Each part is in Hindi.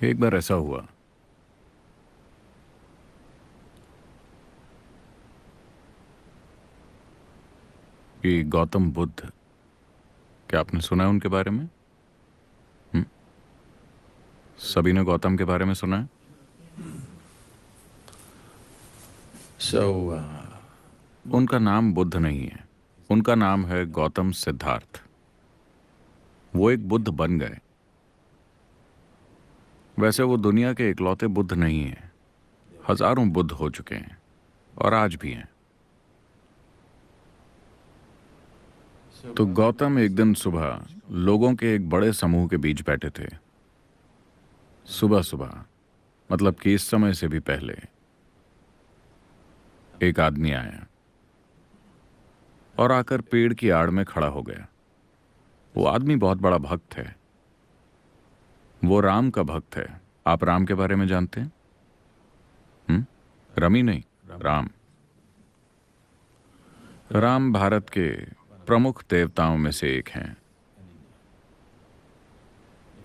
एक बार ऐसा हुआ कि गौतम बुद्ध, क्या आपने सुना है उनके बारे में? हम्म? सभी ने गौतम के बारे में सुना है। So, उनका नाम बुद्ध नहीं है, उनका नाम है गौतम सिद्धार्थ। वो एक बुद्ध बन गए। वैसे वो दुनिया के इकलौते बुद्ध नहीं हैं। हजारों बुद्ध हो चुके हैं और आज भी हैं। तो गौतम एक दिन सुबह लोगों के एक बड़े समूह के बीच बैठे थे। सुबह सुबह, मतलब कि इस समय से भी पहले, एक आदमी आया और आकर पेड़ की आड़ में खड़ा हो गया। वो आदमी बहुत बड़ा भक्त है। वो राम का भक्त है। आप राम के बारे में जानते हैं? रमी नहीं, राम। राम भारत के प्रमुख देवताओं में से एक हैं।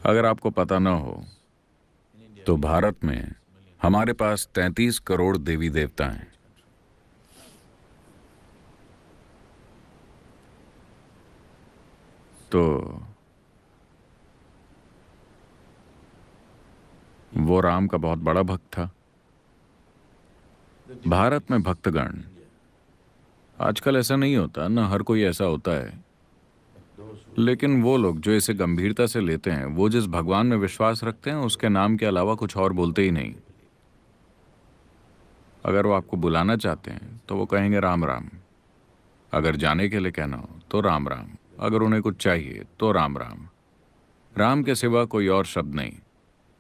अगर आपको पता न हो तो भारत में हमारे पास 33 करोड़ देवी देवता हैं। तो वो राम का बहुत बड़ा भक्त था। भारत में भक्तगण, आजकल ऐसा नहीं होता, न हर कोई ऐसा होता है, लेकिन वो लोग जो इसे गंभीरता से लेते हैं, वो जिस भगवान में विश्वास रखते हैं, उसके नाम के अलावा कुछ और बोलते ही नहीं। अगर वो आपको बुलाना चाहते हैं तो वो कहेंगे राम राम। अगर जाने के लिए कहना हो तो राम राम। अगर उन्हें कुछ चाहिए तो राम राम। राम के सिवा कोई और शब्द नहीं।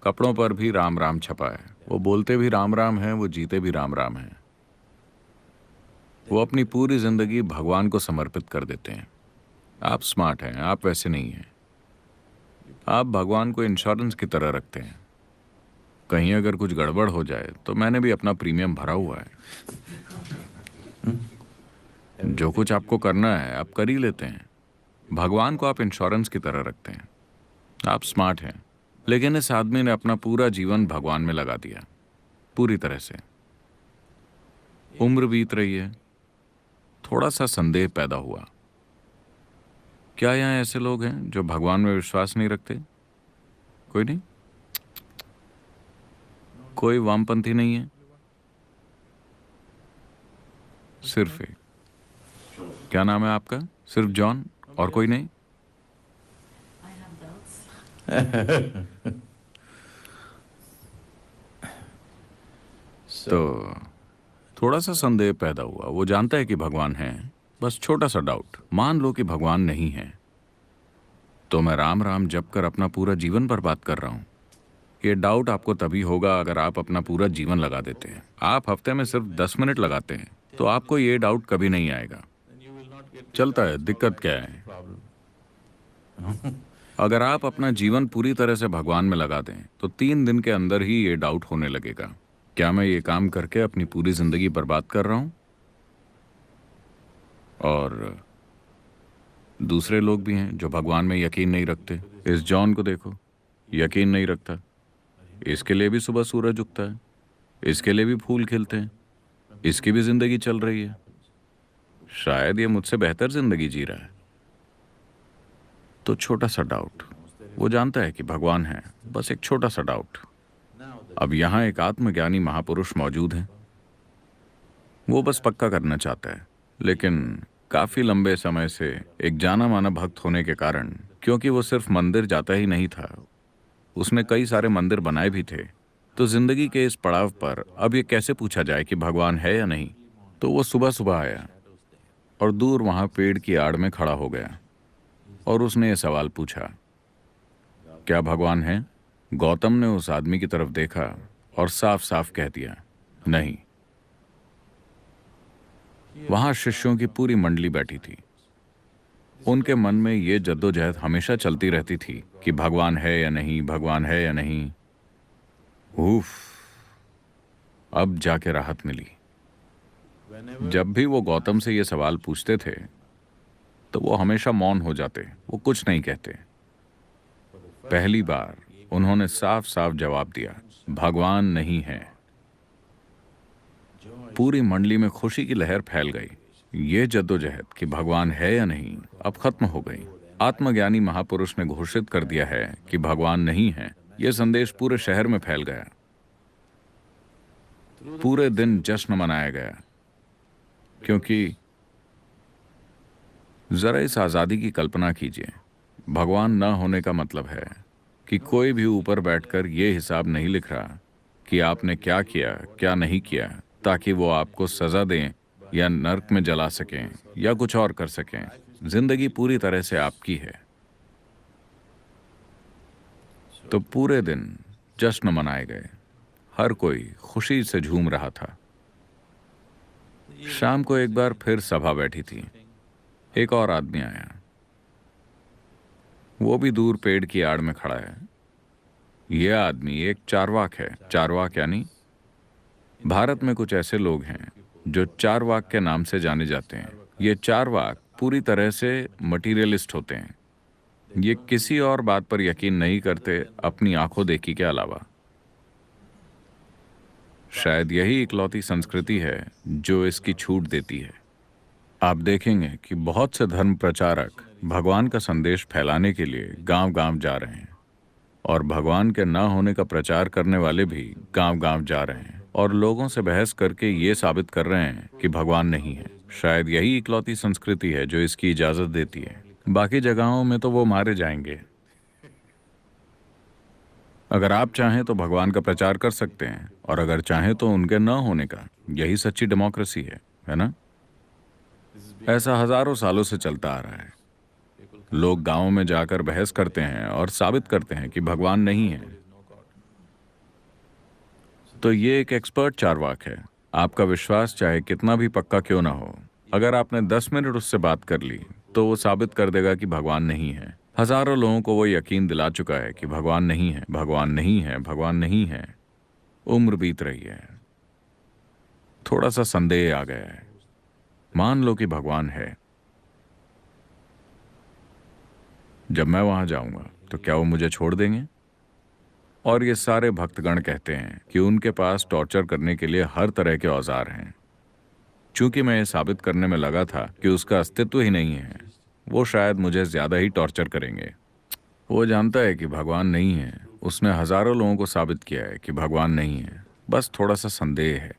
कपड़ों पर भी राम राम छपा है। वो बोलते भी राम राम हैं, वो जीते भी राम राम हैं। वो अपनी पूरी जिंदगी भगवान को समर्पित कर देते हैं। आप स्मार्ट हैं, आप वैसे नहीं हैं। आप भगवान को इंश्योरेंस की तरह रखते हैं। कहीं अगर कुछ गड़बड़ हो जाए तो मैंने भी अपना प्रीमियम भरा हुआ है। जो कुछ आपको करना है आप कर ही लेते हैं। भगवान को आप इंश्योरेंस की तरह रखते हैं। आप स्मार्ट हैं। लेकिन इस आदमी ने अपना पूरा जीवन भगवान में लगा दिया, पूरी तरह से। उम्र बीत रही है, थोड़ा सा संदेह पैदा हुआ। क्या यहाँ ऐसे लोग हैं जो भगवान में विश्वास नहीं रखते? कोई नहीं? कोई वामपंथी नहीं है? सिर्फ एक। क्या नाम है आपका? सिर्फ जॉन? और कोई नहीं? तो थोड़ा सा संदेह पैदा हुआ। वो जानता है कि भगवान है, बस छोटा सा डाउट। मान लो कि भगवान नहीं है, तो मैं राम राम जप कर अपना पूरा जीवन बर्बाद कर रहा हूँ। ये डाउट आपको तभी होगा अगर आप अपना पूरा जीवन लगा देते हैं। आप हफ्ते में सिर्फ 10 मिनट लगाते हैं तो आपको ये डाउट कभी नहीं आएगा। चलता है, दिक्कत क्या है? अगर आप अपना जीवन पूरी तरह से भगवान में लगा दें तो 3 दिन के अंदर ही ये डाउट होने लगेगा, क्या मैं ये काम करके अपनी पूरी जिंदगी बर्बाद कर रहा हूं? और दूसरे लोग भी हैं जो भगवान में यकीन नहीं रखते। इस जॉन को देखो, यकीन नहीं रखता। इसके लिए भी सुबह सूरज उगता है, इसके लिए भी फूल खिलते हैं, इसकी भी जिंदगी चल रही है। शायद ये मुझसे बेहतर जिंदगी जी रहा है। तो छोटा सा डाउट। वो जानता है कि भगवान है, बस एक छोटा सा डाउट। अब यहाँ एक आत्मज्ञानी महापुरुष मौजूद है। वो बस पक्का करना चाहता है, लेकिन काफी लंबे समय से एक जाना माना भक्त होने के कारण, क्योंकि वो सिर्फ मंदिर जाता ही नहीं था, उसने कई सारे मंदिर बनाए भी थे। तो जिंदगी के इस पड़ाव पर अब ये कैसे पूछा जाए कि भगवान है या नहीं? तो वो सुबह सुबह आया और दूर वहां पेड़ की आड़ में खड़ा हो गया और उसने ये सवाल पूछा, क्या भगवान है? गौतम ने उस आदमी की तरफ देखा और साफ साफ कह दिया, नहीं। वहां शिष्यों की पूरी मंडली बैठी थी। उनके मन में ये जद्दोजहद हमेशा चलती रहती थी कि भगवान है या नहीं, भगवान है या नहीं। उफ, अब जाके राहत मिली। जब भी वो गौतम से ये सवाल पूछते थे तो वो हमेशा मौन हो जाते, वो कुछ नहीं कहते। पहली बार उन्होंने साफ साफ जवाब दिया, भगवान नहीं है। पूरी मंडली में खुशी की लहर फैल गई। ये जद्दोजहद कि भगवान है या नहीं अब खत्म हो गई। आत्मज्ञानी महापुरुष ने घोषित कर दिया है कि भगवान नहीं है। यह संदेश पूरे शहर में फैल गया। पूरे दिन जश्न मनाया गया, क्योंकि जरा इस आजादी की कल्पना कीजिए। भगवान न होने का मतलब है कि कोई भी ऊपर बैठकर यह हिसाब नहीं लिख रहा कि आपने क्या किया क्या नहीं किया, ताकि वो आपको सजा दें या नर्क में जला सकें या कुछ और कर सकें। जिंदगी पूरी तरह से आपकी है। तो पूरे दिन जश्न मनाए गए। हर कोई खुशी से झूम रहा था। शाम को एक बार फिर सभा बैठी थी। एक और आदमी आया। वो भी दूर पेड़ की आड़ में खड़ा है। यह आदमी एक चारवाक है। चारवाक यानी भारत में कुछ ऐसे लोग हैं जो चारवाक के नाम से जाने जाते हैं। ये चारवाक पूरी तरह से मटीरियलिस्ट होते हैं। ये किसी और बात पर यकीन नहीं करते अपनी आंखों देखी के अलावा। शायद यही इकलौती संस्कृति है जो इसकी छूट देती है। आप देखेंगे कि बहुत से धर्म प्रचारक भगवान का संदेश फैलाने के लिए गांव-गांव जा रहे हैं, और भगवान के न होने का प्रचार करने वाले भी गांव-गांव जा रहे हैं और लोगों से बहस करके ये साबित कर रहे हैं कि भगवान नहीं है। शायद यही इकलौती संस्कृति है जो इसकी इजाजत देती है। बाकी जगहों में तो वो मारे जाएंगे। अगर आप चाहें तो भगवान का प्रचार कर सकते हैं, और अगर चाहें तो उनके न होने का। यही सच्ची डेमोक्रेसी है ना? ऐसा हजारों सालों से चलता आ रहा है। लोग गांवों में जाकर बहस करते हैं और साबित करते हैं कि भगवान नहीं है। तो ये एक एक्सपर्ट चारवाक है। आपका विश्वास चाहे कितना भी पक्का क्यों ना हो, अगर आपने 10 मिनट उससे बात कर ली तो वो साबित कर देगा कि भगवान नहीं है। हजारों लोगों को वो यकीन दिला चुका है कि भगवान नहीं है, भगवान नहीं है, भगवान नहीं है। उम्र बीत रही है। थोड़ा सा संदेह आ गया है। मान लो कि भगवान है। जब मैं वहां जाऊंगा तो क्या वो मुझे छोड़ देंगे? और ये सारे भक्तगण कहते हैं कि उनके पास टॉर्चर करने के लिए हर तरह के औजार हैं। चूंकि मैं ये साबित करने में लगा था कि उसका अस्तित्व ही नहीं है, वो शायद मुझे ज्यादा ही टॉर्चर करेंगे। वो जानता है कि भगवान नहीं है। उसने हजारों लोगों को साबित किया है कि भगवान नहीं है। बस थोड़ा सा संदेह है।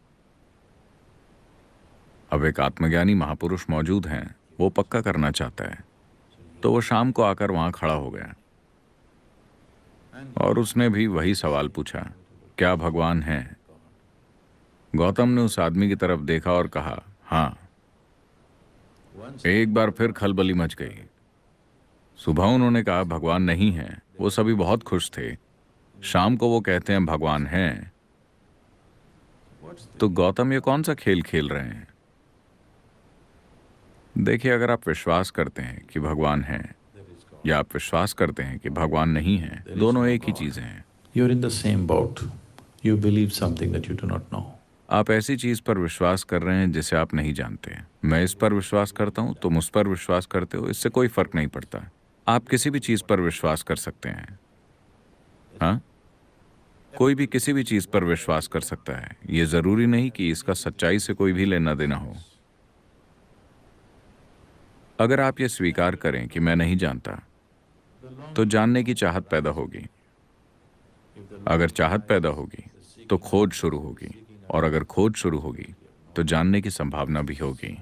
अब एक आत्मज्ञानी महापुरुष मौजूद हैं। वो पक्का करना चाहता है। तो वो शाम को आकर वहां खड़ा हो गया और उसने भी वही सवाल पूछा, क्या भगवान है? गौतम ने उस आदमी की तरफ देखा और कहा, हाँ। एक बार फिर खलबली मच गई। सुबह उन्होंने कहा भगवान नहीं है। वो सभी बहुत खुश थे। शाम को वो कहते हैं भगवान है। तो गौतम ये कौन सा खेल खेल रहे हैं? देखिए, अगर आप विश्वास करते हैं कि भगवान है या आप विश्वास करते हैं कि भगवान नहीं है, दोनों एक ही चीजें हैं। You're in the same boat. You believe something that you do not know. आप ऐसी चीज पर विश्वास कर रहे हैं जिसे आप नहीं जानते। मैं इस पर विश्वास करता हूं, तुम उस पर विश्वास करते हो, इससे कोई फर्क नहीं पड़ता। आप किसी भी चीज पर विश्वास कर सकते हैं। हाँ, कोई भी किसी भी चीज पर विश्वास कर सकता है। ये जरूरी नहीं कि इसका सच्चाई से कोई भी लेना देना हो। अगर आप ये स्वीकार करें कि मैं नहीं जानता, तो जानने की चाहत पैदा होगी। अगर चाहत पैदा होगी तो खोज शुरू होगी, और अगर खोज शुरू होगी तो जानने की संभावना भी होगी।